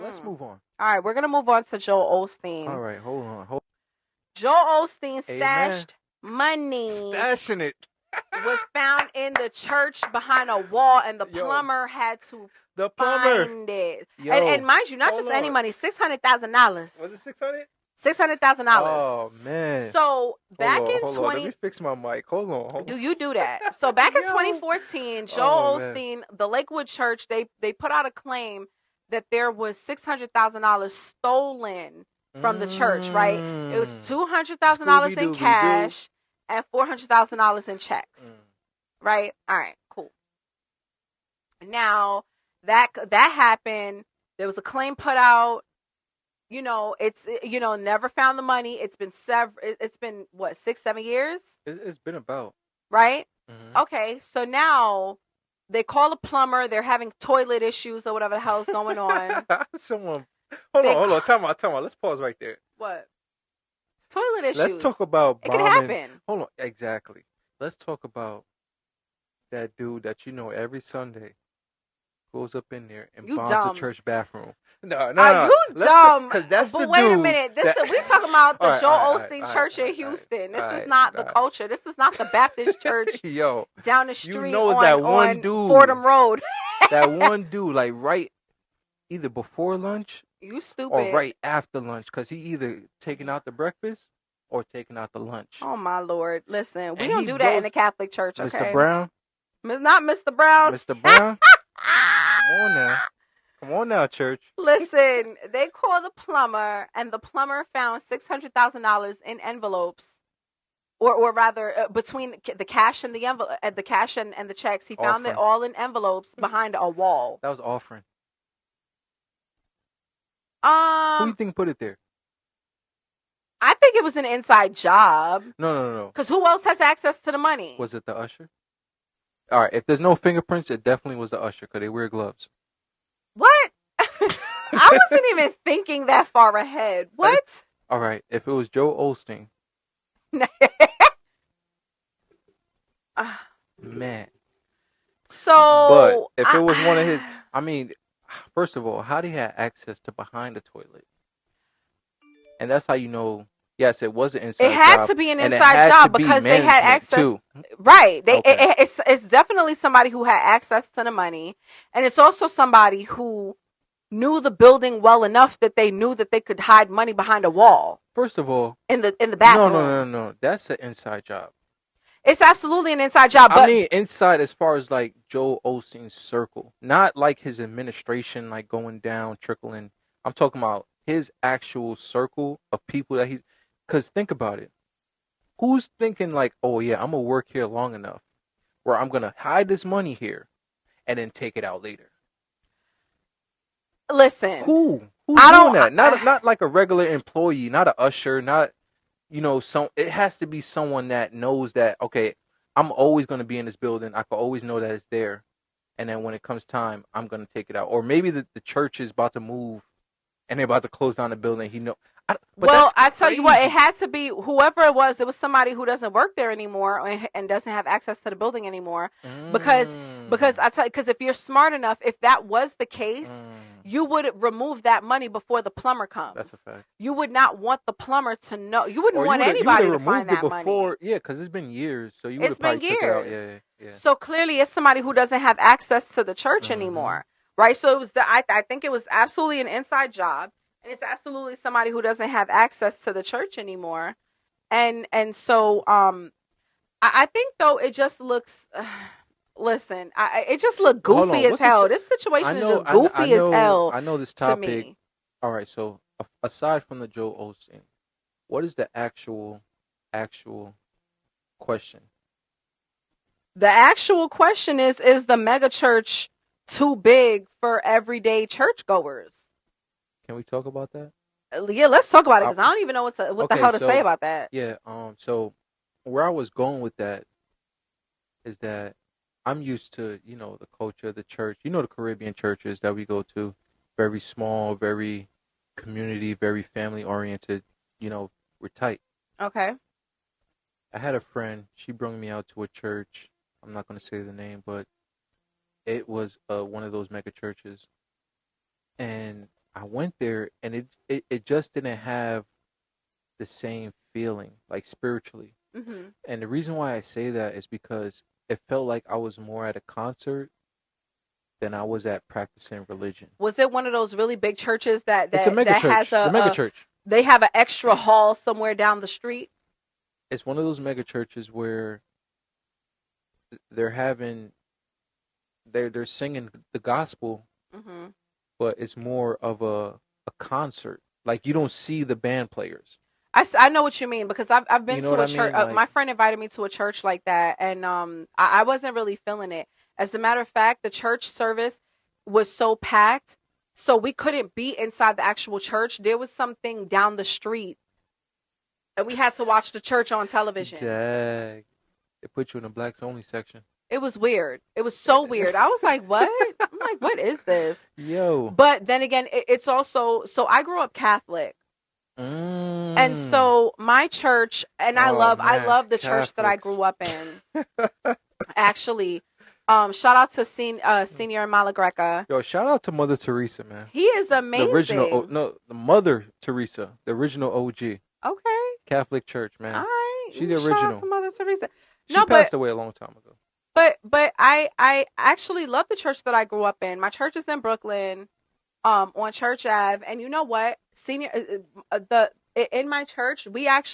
let's move on. All right, we're gonna move on to Joel Olsteen. All right, hold on. Joel Olsteen Amen. stashed money. Stashing it. Was found in the church behind a wall, and the plumber had to find it. And mind you, not just any money, $600,000. Was it $600,000? $600,000. Oh man! So back in hold on. Let me fix my mic. Hold on. Do you do that? So back in 2014, Joel Olsteen, the Lakewood Church, they put out a claim that there was $600,000 stolen from the church. Right? It was $200,000 in cash and $400,000 in checks. Right? All right. Cool. Now that happened, there was a claim put out. You know, it's never found the money. It's been It's been what, 6-7 years? It's been about. Right. Okay. So now they call a plumber. They're having toilet issues or whatever the hell's going on. Hold on. Time out. Let's pause right there. What? It's toilet issues. Let's talk about bombing. It can happen. Hold on. Exactly. Let's talk about that dude that every Sunday goes up in there and bombs the church bathroom. No. You dumb. Because that's but the wait dude a minute. We talking about the Joel Osteen Church in Houston. This is not the culture. This is not the Baptist church down the street on Fordham Road. That one dude, like right either before lunch you stupid. or right after lunch, because he either taking out the breakfast or taking out the lunch. Oh, my Lord. Listen, we don't do that in the Catholic Church, okay? Mr. Brown? Not Mr. Brown. Mr. Brown? Come on now, church. Listen, they called the plumber, and the plumber found $600,000 in envelopes, or rather, between the cash and the envelope, the cash and the checks. He found it all in envelopes behind a wall. That was offering. Who do you think put it there? I think it was an inside job. No. Because who else has access to the money? Was it the usher? All right, if there's no fingerprints, it definitely was the usher because they wear gloves. What? I wasn't even thinking that far ahead. What? All right, if it was Joe Olsteen. Man. So. But if it was one of his, I mean, first of all, how did he have access to behind the toilet? And that's how you know. Yes, it was an inside job. It had to be an inside job because they had access. Too. Right. It's definitely somebody who had access to the money. And it's also somebody who knew the building well enough that they knew that they could hide money behind a wall. First of all. In the bathroom. No. That's an inside job. It's absolutely an inside job. But I mean, inside as far as like Joe Osteen's circle. Not like his administration, like going down, trickling. I'm talking about his actual circle of people that he's. Because think about it. Who's thinking like, oh, yeah, I'm going to work here long enough where I'm going to hide this money here and then take it out later? Listen. Who's doing that? Not like a regular employee, not an usher, not, it has to be someone that knows that, okay, I'm always going to be in this building. I can always know that it's there. And then when it comes time, I'm going to take it out. Or maybe the church is about to move and they're about to close down the building. I tell you what, it had to be whoever it was somebody who doesn't work there anymore and doesn't have access to the building anymore. Because if you're smart enough, if that was the case, you would remove that money before the plumber comes. That's a fact. You would not want the plumber to know. You wouldn't want anybody to find that money. Yeah, because it's been years. So you would have probably took it out. Yeah. So clearly it's somebody who doesn't have access to the church anymore. Right? So it was I think it was absolutely an inside job. And it's absolutely somebody who doesn't have access to the church anymore. And so I think, though, it just looks... listen, it just looked goofy as hell. This situation is just goofy as hell. I know this topic. All right, so aside from the Joe Olsteen, what is the actual question? The actual question is the mega church too big for everyday churchgoers? Can we talk about that? Yeah, let's talk about it because I don't even know what the hell to say about that. Yeah. So where I was going with that is that I'm used to, the culture of the church. The Caribbean churches that we go to, very small, very community, very family oriented. We're tight. Okay. I had a friend. She brought me out to a church. I'm not going to say the name, but it was one of those mega churches, and I went there and it just didn't have the same feeling, like spiritually. Mm-hmm. And the reason why I say that is because it felt like I was more at a concert than I was at practicing religion. Was it one of those really big churches It's a mega that church. has The mega church. they have an extra hall somewhere down the street? It's one of those mega churches where they're having they're singing the gospel, Mm-hmm. but it's more of a concert. Like you don't see the band players. I know what you mean, because I've been You know to what a I church. mean? Like, My friend invited me to a church like that, and I wasn't really feeling it. As a matter of fact, the church service was so packed, so we couldn't be inside the actual church. There was something down the street, and we had to watch the church on television. dag. They put you in the blacks only section. It was weird. It was so weird. I was like, what? I'm like, what is this? Yo. But then again, it's also, so I grew up Catholic. And so my church, and I love the church that I grew up in. Actually, shout out to Senior Malagreca. Yo, shout out to Mother Teresa, man. He is amazing. The original, the Mother Teresa, the original OG. Okay. Catholic Church, man. All right. She's the Shout out original. to Mother Teresa. She passed away a long time ago. But I actually love the church that I grew up in. My church is in Brooklyn, on Church Ave, and you know what? In my church, we have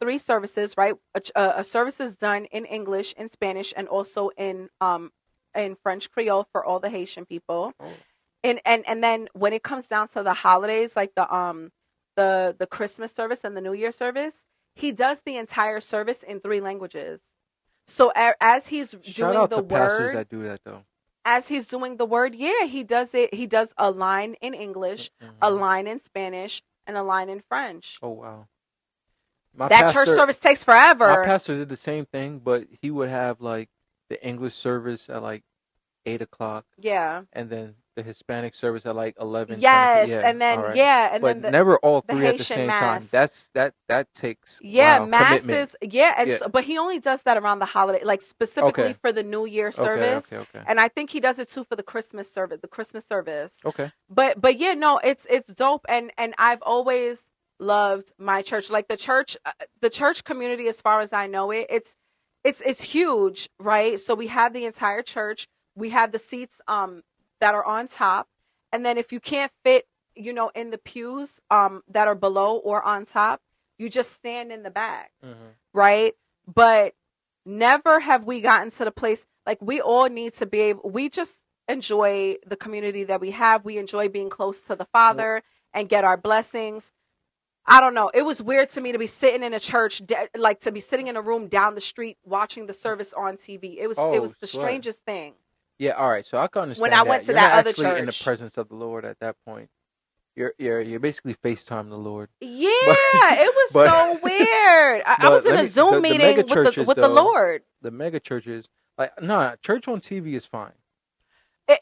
3 services, right? A service is done in English, in Spanish, and also in French Creole for all the Haitian people. Oh. And then when it comes down to the holidays, like the Christmas service and the New Year service, he does the entire service in 3 languages. So as he's Shout doing out the to pastors word, that do that though. as he's doing the word, yeah, he does it. He does a line in English, a line in Spanish, and a line in French. Oh wow. That church service takes forever. My pastor did the same thing, but he would have like the English service at like 8:00. Yeah. And then the Hispanic service at like 11. Yes, yeah, and then right. and but then never all the 3 at the Haitian same mass. time. That takes masses. commitment. Yeah, but he only does that around the holiday, like specifically for the New Year service. Okay. And I think he does it too for the Christmas service. Okay. But yeah, no, it's dope, and I've always loved my church. Like the church community, as far as I know it, it's huge, right? So we have the entire church. We have the seats that are on top, and then if you can't fit, in the pews that are below or on top, you just stand in the back, right? But never have we gotten to the place, like, we all need to be able, we just enjoy the community that we have. We enjoy being close to the Father and get our blessings. I don't know. It was weird to me to be sitting in a church, like to be sitting in a room down the street watching the service on TV. It was the strangest thing. Yeah, all right. So I can understand when I went to You're that not other actually church in the presence of the Lord at that point. You're basically FaceTime the Lord. Yeah, it was so weird. I was in a Zoom meeting with the Lord. The mega churches, church on TV is fine.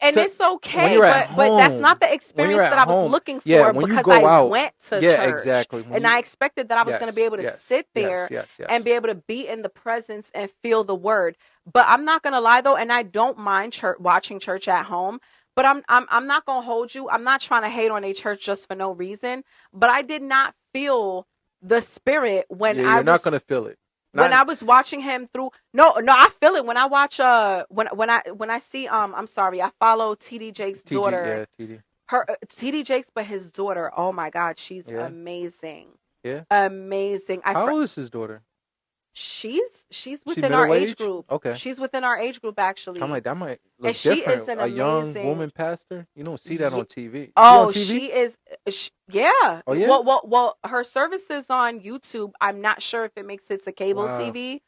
And it's okay, but that's not the experience that I was looking for, because I went to church. Exactly. And I expected that I was going to be able to sit there and be able to be in the presence and feel the word. But I'm not going to lie though, and I don't mind watching church at home. But I'm not going to hold you. I'm not trying to hate on a church just for no reason. But I did not feel the spirit when you're not going to feel it. When I was watching him through, no, I feel it when I watch. When I see, I'm sorry, I follow TD Jake's daughter. Yeah, TD. TD Jakes, but his daughter. Oh my God, she's amazing. Yeah, amazing. How old is his daughter? She's within our age group. Okay, she's within our age group actually. I'm like, that might look and she different. is an young amazing woman pastor. You don't see that on TV. Oh, she she is. Yeah. Oh yeah. Well, her service is on YouTube. I'm not sure if it makes it to cable TV,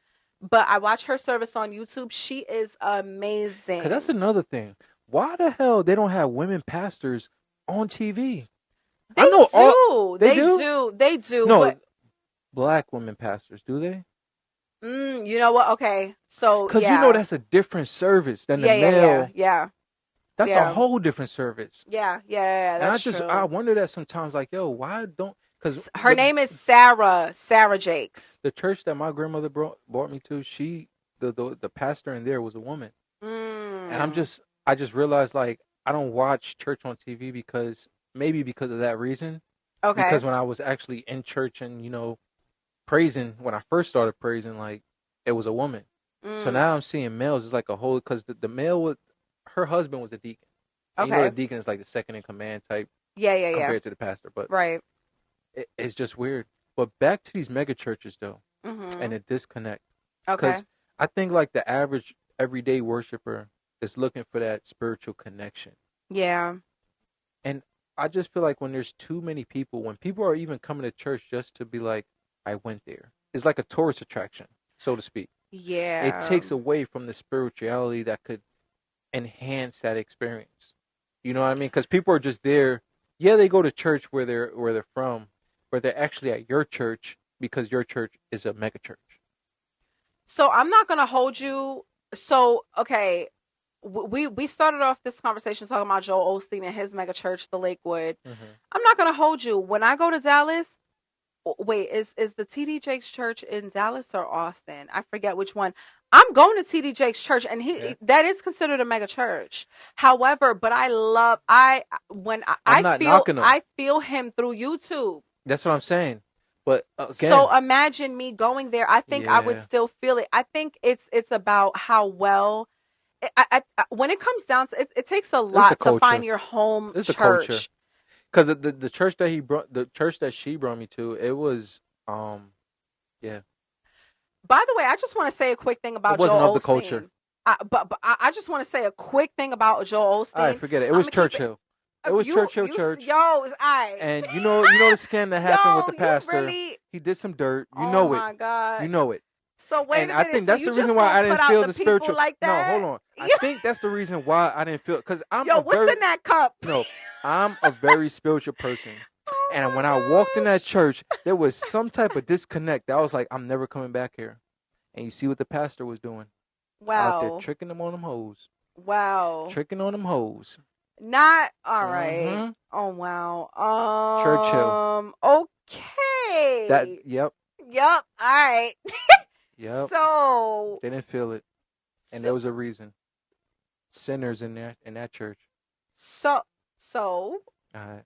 but I watch her service on YouTube. She is amazing. 'Cause that's another thing. Why the hell they don't have women pastors on TV? They do. No, but black women pastors, do they? You know what? Okay, so because that's a different service than the male. Yeah. That's a whole different service. Yeah. That's true. I wonder that sometimes, like, yo, why don't? Because her name is Sarah Jakes. The church that my grandmother brought me to, the pastor in there was a woman, and I just realized, like, I don't watch church on TV because of that reason. Okay. Because when I was actually in church and praising, when I first started praising, like it was a woman. So now I'm seeing males. It's like a whole because the male was her husband was a deacon. And Okay. the deacon is like the second in command type. Yeah. Compared to the pastor, but right. It's just weird. But back to these mega churches though, and a disconnect. Because I think like the average everyday worshiper is looking for that spiritual connection. Yeah. And I just feel like when there's too many people, when people are even coming to church just to be like, I went there. It's like a tourist attraction, so to speak. Yeah. It takes away from the spirituality that could enhance that experience. You know what I mean? Because people are just there. Yeah, they go to church where they're from, but they're actually at your church because your church is a mega church. So I'm not gonna hold you. So okay, we started off this conversation talking about Joel Olsteen and his mega church, the Lakewood. Mm-hmm. I'm not gonna hold you. When I go to Dallas, wait, is the TD Jakes church in Dallas or Austin? I forget which one. I'm going to TD Jakes church, and that is considered a mega church. However, but I feel him through YouTube. That's what I'm saying. But again, so imagine me going there. I think I would still feel it. I think it's about how well. I when it comes down to it, it takes a lot to find your home church. Because the church that she brought me to, it was yeah. By the way, I just want to say a quick thing about Joel Olsteen. It wasn't of the culture. But I just want to say a quick thing about Joel Olsteen. All right, forget it. It was Churchill. It was Churchill Church. Yo, it's I. And you know the scam that happened with the pastor. He did some dirt. You know it. Oh my God. You know it. So wait a minute. I think that's the reason why I didn't feel the spiritual. Like that? No, hold on. I think that's the reason why I didn't feel because I'm. Yo, what's in that cup? No, I'm a very spiritual person. And when I walked in that church, there was some type of disconnect. I was like, I'm never coming back here. And you see what the pastor was doing. Wow. Out there tricking them on them hoes. Wow. Tricking on them hoes. Not all right. Mm-hmm. Oh wow. Churchill. Okay. Yep. All right. Yep. So they didn't feel it. And there was a reason. Sinners in that church. So all right.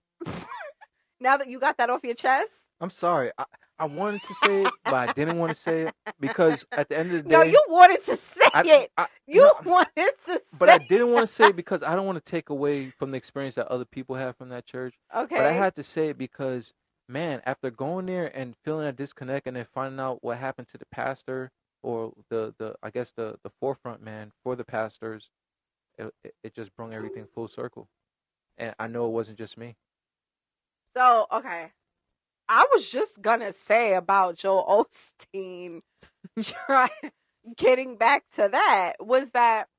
Now that you got that off your chest? I'm sorry. I wanted to say it, but I didn't want to say it because at the end of the day... No, you wanted to say it. You wanted to say it. But I didn't want to say it because I don't want to take away from the experience that other people have from that church. Okay. But I had to say it because, man, after going there and feeling a disconnect and then finding out what happened to the pastor or the forefront man for the pastors, it just brought everything full circle. And I know it wasn't just me. So, okay. I was just gonna say about Joel Olsteen, getting back to that, was that,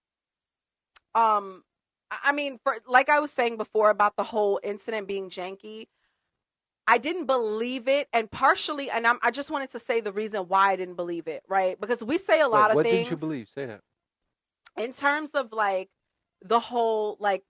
I mean, like I was saying before about the whole incident being janky, I didn't believe it, and partially, and I just wanted to say the reason why I didn't believe it, right? Because we say a lot of things. What didn't you believe? Say that. In terms of like the whole, like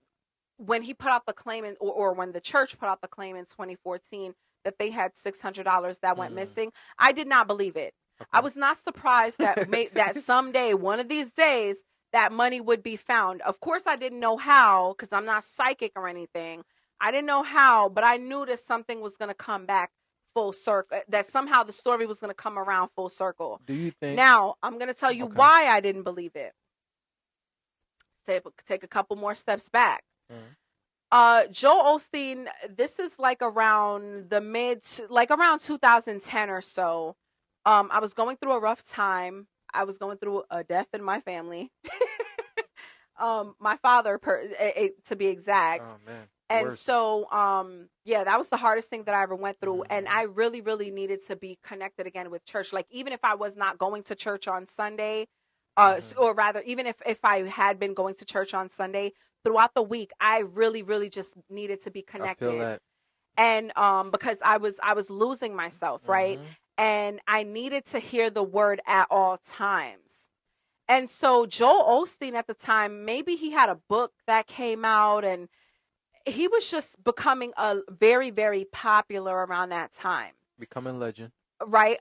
when he put out the claim or when the church put out the claim in 2014 that they had $600 that went missing, I did not believe it. Okay. I was not surprised that that someday, one of these days, that money would be found. Of course, I didn't know how because I'm not psychic or anything. I didn't know how, but I knew that something was going to come back full circle, that somehow the story was going to come around full circle. Do you think? Now, I'm going to tell you why I didn't believe it. Take a couple more steps back. Mm-hmm. Joel Olsteen, this is like around around 2010 or so. I was going through a rough time. I was going through a death in my family. My father, to be exact. Oh, man. And so, that was the hardest thing that I ever went through. Mm-hmm. And I really, really needed to be connected again with church. Like, even if I was not going to church on Sunday, or rather, even if I had been going to church on Sunday, throughout the week, I really, really just needed to be connected. I feel that. And because I was losing myself, right? Mm-hmm. And I needed to hear the word at all times. And so Joel Olsteen at the time, maybe he had a book that came out and he was just becoming a very, very popular around that time. Becoming legend. Right.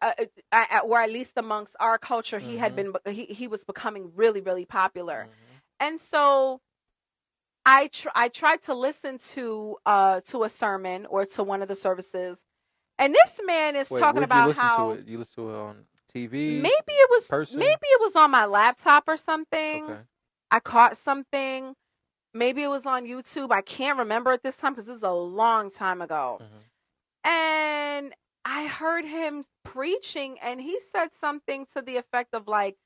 Or at least amongst our culture, he had been, he was becoming really, really popular. Mm-hmm. And so I tried to listen to a sermon or to one of the services, and this man is Wait, talking where'd you about listen to how it? You listen to it on maybe TV, maybe person? it was on my laptop or something. Okay. I caught something. Maybe it was on YouTube. I can't remember at this time because this is a long time ago. And I heard him preaching, and he said something to the effect of like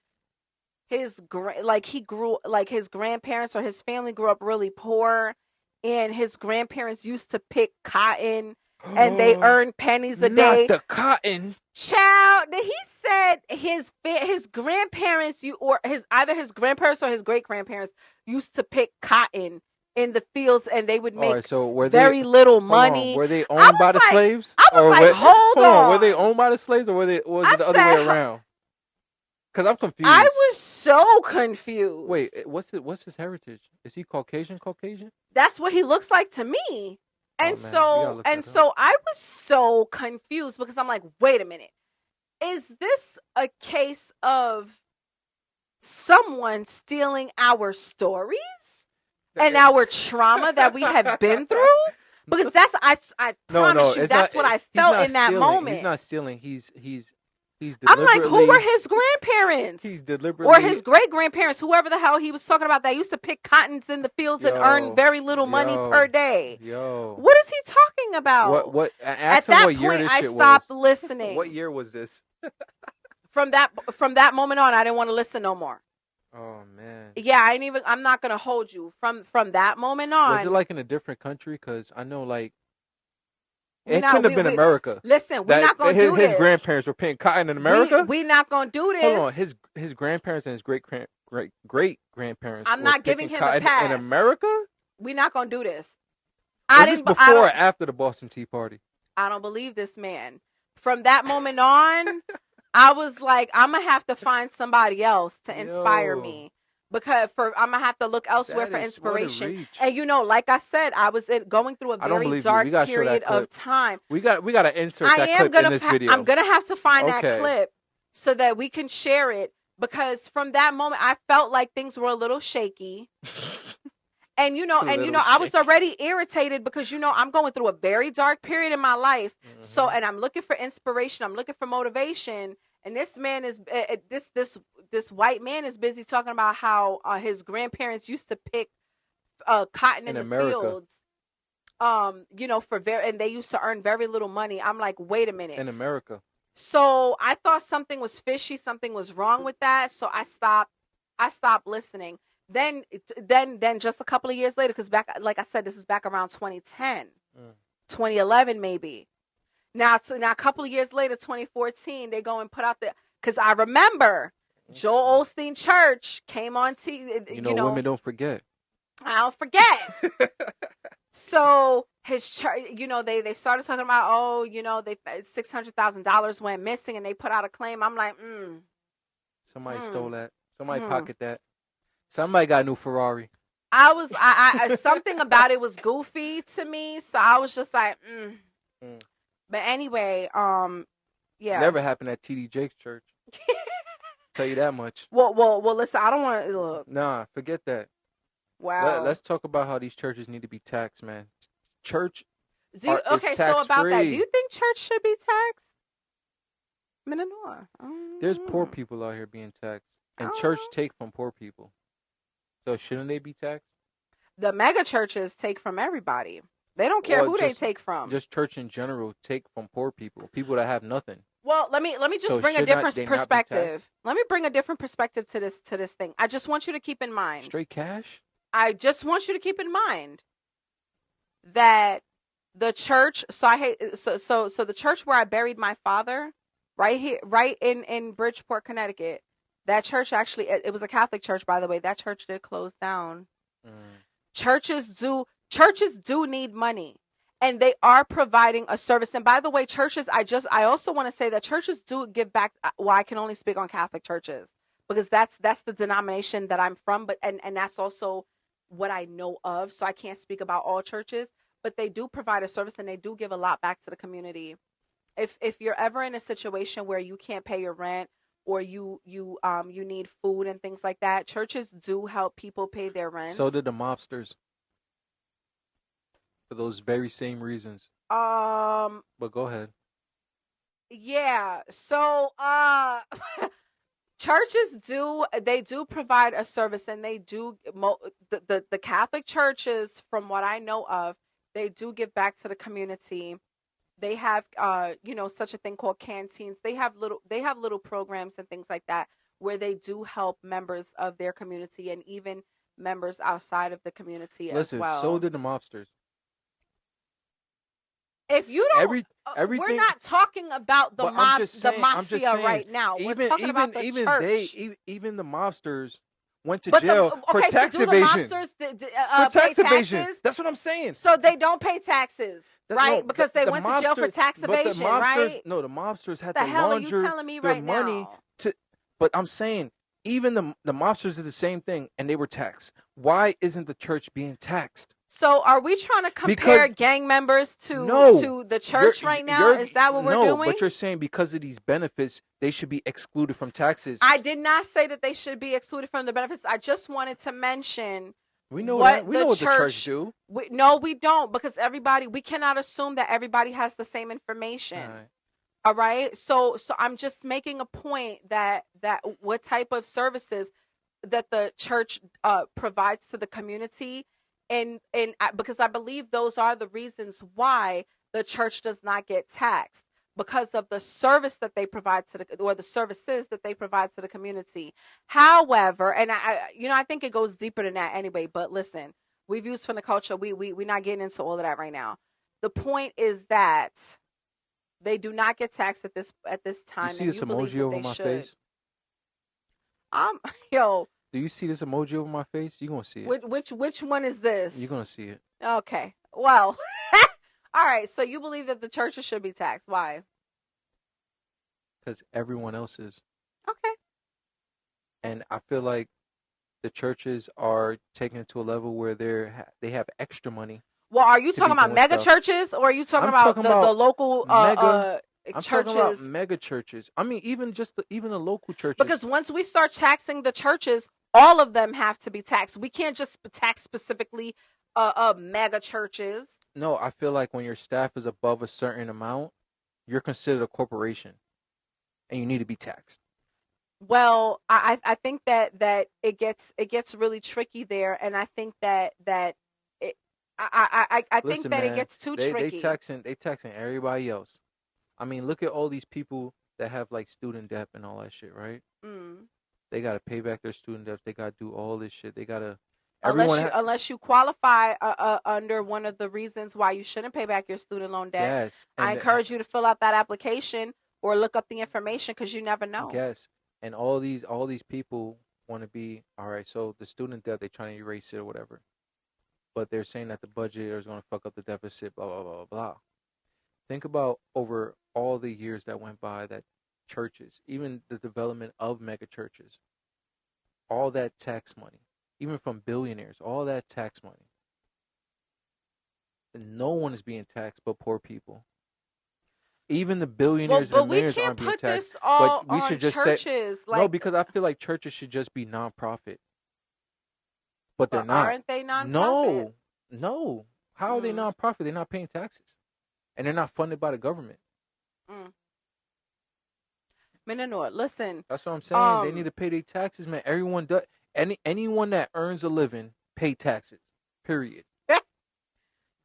his grandparents or his family grew up really poor, and his grandparents used to pick cotton, and they earned pennies a Not day. the cotton. Child, he said his grandparents either his grandparents or his great grandparents used to pick cotton in the fields, and they would All make right, so were very they? little Hold on, money. were they I owned by was the like- slaves? I was Or like, hold on, were they on. owned by the slaves, or was it I the other way said- around? Because I'm confused. I was so confused. Wait, what's his heritage? Is he Caucasian? Caucasian? That's what he looks like to me. And Oh, man, we gotta look that so I was so confused because I'm like, wait a minute. Is this a case of someone stealing our stories and our trauma that we have been through? Because I promise you, that's what I felt in that moment. He's not stealing. He's I'm like, deliberately. who were his grandparents? He's deliberately. Or his great grandparents, whoever the hell he was talking about, that used to pick cottons in the fields and earn very little money per day. What is he talking about? What? At that point, I stopped listening. What year was this? From that moment on, I didn't want to listen no more. Oh man. Yeah, I'm not gonna hold you. From that moment on. Was it like in a different country? Because I know like. It couldn't have been America. Listen, we're not gonna do this. His grandparents were picking cotton in America. We're not gonna do this. Hold on, his grandparents and his great grandparents. I'm not giving him a pass. In America. We're not gonna do this. Was this before or after the Boston Tea Party? I don't believe this man. From that moment on, I was like, I'm gonna have to find somebody else to inspire me. Because I'm gonna have to look elsewhere for inspiration. And like I said, I was going through a very dark period of time. We got to insert that clip in this video. I'm gonna have to find that clip so that we can share it. Because from that moment, I felt like things were a little shaky. And I was already irritated because I'm going through a very dark period in my life. Mm-hmm. So, and I'm looking for inspiration. I'm looking for motivation. And this man is this white man is busy talking about how his grandparents used to pick cotton in the fields, and they used to earn very little money. I'm like, wait a minute. In America. So I thought something was fishy, something was wrong with that. So I stopped listening. Then just a couple of years later, because like I said, this is back around 2010, 2011 maybe. Now a couple of years later, 2014, they go and put out because I remember Joel Olsteen Church came on TV. Women don't forget. I don't forget. So his church, they started talking about, they $600,000 went missing, and they put out a claim. I'm like, somebody stole that. Somebody pocketed that. Somebody got a new Ferrari. I something about it was goofy to me, so I was just like, But anyway, yeah. Never happened at TD Jake's church. Tell you that much. Well. Listen, I don't want to look. Nah, forget that. Wow. Let's talk about how these churches need to be taxed, man. Church. So about that, do you think church should be taxed? There's poor people out here being taxed, and church take from poor people. So shouldn't they be taxed? The mega churches take from everybody. They don't care who they take from. Just church in general take from poor people that have nothing. Well, let me just bring a different perspective. Let me bring a different perspective to this thing. I just want you to keep in mind. Straight cash? I just want you to keep in mind that the church. So the church where I buried my father, right here, right in Bridgeport, Connecticut. That church actually, it was a Catholic church, by the way. That church did close down. Churches do need money, and they are providing a service. And by the way, churches, I also want to say that churches do give back. Well, I can only speak on Catholic churches because that's the denomination that I'm from, but and that's also what I know of. So I can't speak about all churches, but they do provide a service, and they do give a lot back to the community. If you're ever in a situation where you can't pay your rent, or you need food and things like that, churches do help people pay their rent. So did the mobsters. For those very same reasons. Um. But go ahead. Yeah. So, churches do provide a service, and they do the Catholic churches, from what I know of, they do give back to the community. They have such a thing called canteens. They have little programs and things like that where they do help members of their community and even members outside of the community as Listen, well. so did the mobsters. If you don't, everything. we're not talking about the But I'm just saying, mafia right now. We're talking about the church. Even the mobsters went to But jail for tax so do evasion. The mobsters For tax evasion. taxes? That's what I'm saying. So they don't pay taxes, right? No, because they went to jail for tax evasion, right? No, the mobsters had the to hell launder are you telling me their right money now? to. But I'm saying, even the mobsters did the same thing, and they were taxed. Why isn't the church being taxed? So are we trying to compare gang members to the church right now? Is that what we're doing? No, but you're saying because of these benefits, they should be excluded from taxes. I did not say that they should be excluded from the benefits. I just wanted to mention we know what we know what the church do. No, we don't, because we cannot assume that everybody has the same information. All right. So I'm just making a point that what type of services that the church provides to the community, and because I believe those are the reasons why the church does not get taxed, because of the service that they provide the services that they provide to the community. However, and I think it goes deeper than that anyway. But listen, we've used from the culture. We're not getting into all of that right now. The point is that they do not get taxed at this time. You see this emoji over my face? Yo. Do you see this emoji over my face? You're gonna see it. Which one is this? You're gonna see it. Okay. Well, all right. So you believe that the churches should be taxed? Why? Because everyone else is. Okay. And I feel like the churches are taken to a level where they have extra money. Well, are you talking about mega churches, or are you talking about the local I'm churches? talking about mega churches. I mean, even the local churches. Because once we start taxing the churches, all of them have to be taxed. We can't just tax specifically mega churches. No, I feel like when your staff is above a certain amount, you're considered a corporation, and you need to be taxed. Well, I think that it gets really tricky there, and I think that I think Listen, that man, it gets too tricky. They taxing everybody else. I mean, look at all these people that have like student debt and all that shit, right? Mm. They got to pay back their student debt. They got to do all this shit. They got to. Unless you qualify under one of the reasons why you shouldn't pay back your student loan debt. Yes. I encourage you to fill out that application or look up the information, because you never know. Yes. And all these people want to be, all right, so the student debt, they're trying to erase it or whatever. But they're saying that the budget is going to fuck up the deficit, blah, blah, blah, blah. Think about over all the years that went by that churches, even the development of mega churches, all that tax money, even from billionaires, all that tax money. And no one is being taxed but poor people. Even the billionaires and millionaires aren't being taxed. But we can't put this all but we on should just churches. No, because I feel like churches should just be non-profit. But they're not. Aren't they non-profit? No. How are they non-profit? They're not paying taxes. And they're not funded by the government. No, listen. That's what I'm saying. They need to pay their taxes, man. Everyone does. Anyone that earns a living, pay taxes. Period.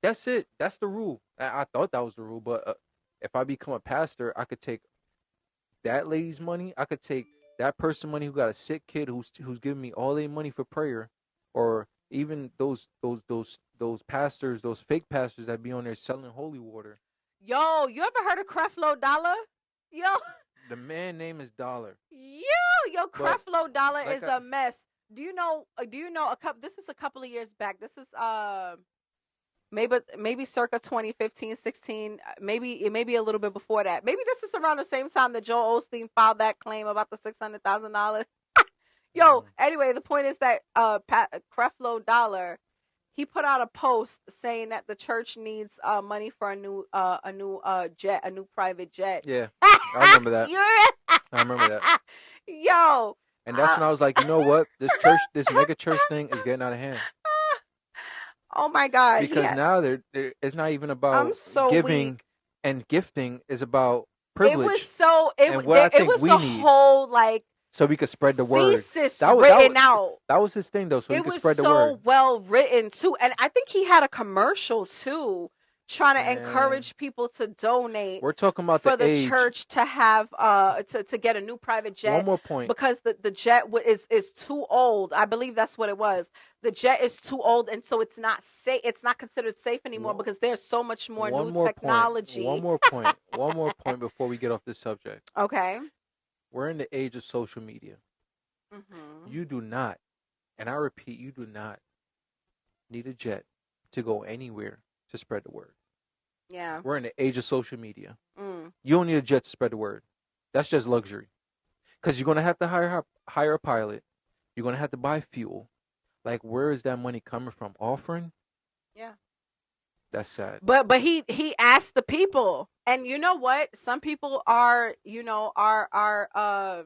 That's it. That's the rule. I thought that was the rule, but if I become a pastor, I could take that lady's money. I could take that person's money who got a sick kid who's giving me all their money for prayer, or even those pastors, those fake pastors that be on there selling holy water. Yo, you ever heard of Creflo Dollar? Yo, the man name is Dollar. Yo, Creflo Dollar is a mess. Do you know? This is a couple of years back. This is maybe circa 2015, 16, maybe a little bit before that. Maybe this is around the same time that Joel Olsteen filed that claim about the $600,000. Yo, anyway, the point is that Creflo Dollar, he put out a post saying that the church needs money for a new jet, a new private jet. Yeah, I remember that. I remember that. Yo. And that's when I was like, you know what? This mega church thing is getting out of hand. Oh my God. Because Yeah. now it's not even about I'm so giving weak. and gifting, is about It was privilege so and what I it think was we a need, whole like so we could spread the word. thesis That was written out. that was his thing though, so he It could was spread the word. so well written too, and I think he had a commercial too, trying to Man, encourage people to donate we're talking about for the the age. church to have to get a new private jet. One more point. Because the jet is too old. I believe that's what it was. The jet is too old, and so it's not safe. It's not considered safe anymore because there's so much more new technology. One more point. One more point before we get off this subject. Okay. We're in the age of social media. Mm-hmm. You do not, and I repeat, you do not need a jet to go anywhere to spread the word. Yeah. We're in the age of social media. You don't need a jet to spread the word. That's just luxury. Because you're going to have to hire a pilot. You're going to have to buy fuel. Like, where is that money coming from? Offering? Yeah. That's sad. But he asked the people. And you know what? Some people are, Yo,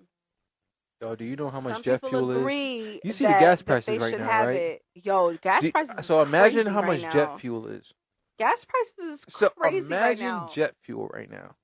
do you know how much some jet people fuel agree is? You see the gas prices right now, right? it. Yo, gas prices is So imagine crazy how right much now. jet fuel is. Gas prices is So crazy right imagine now. jet fuel right now.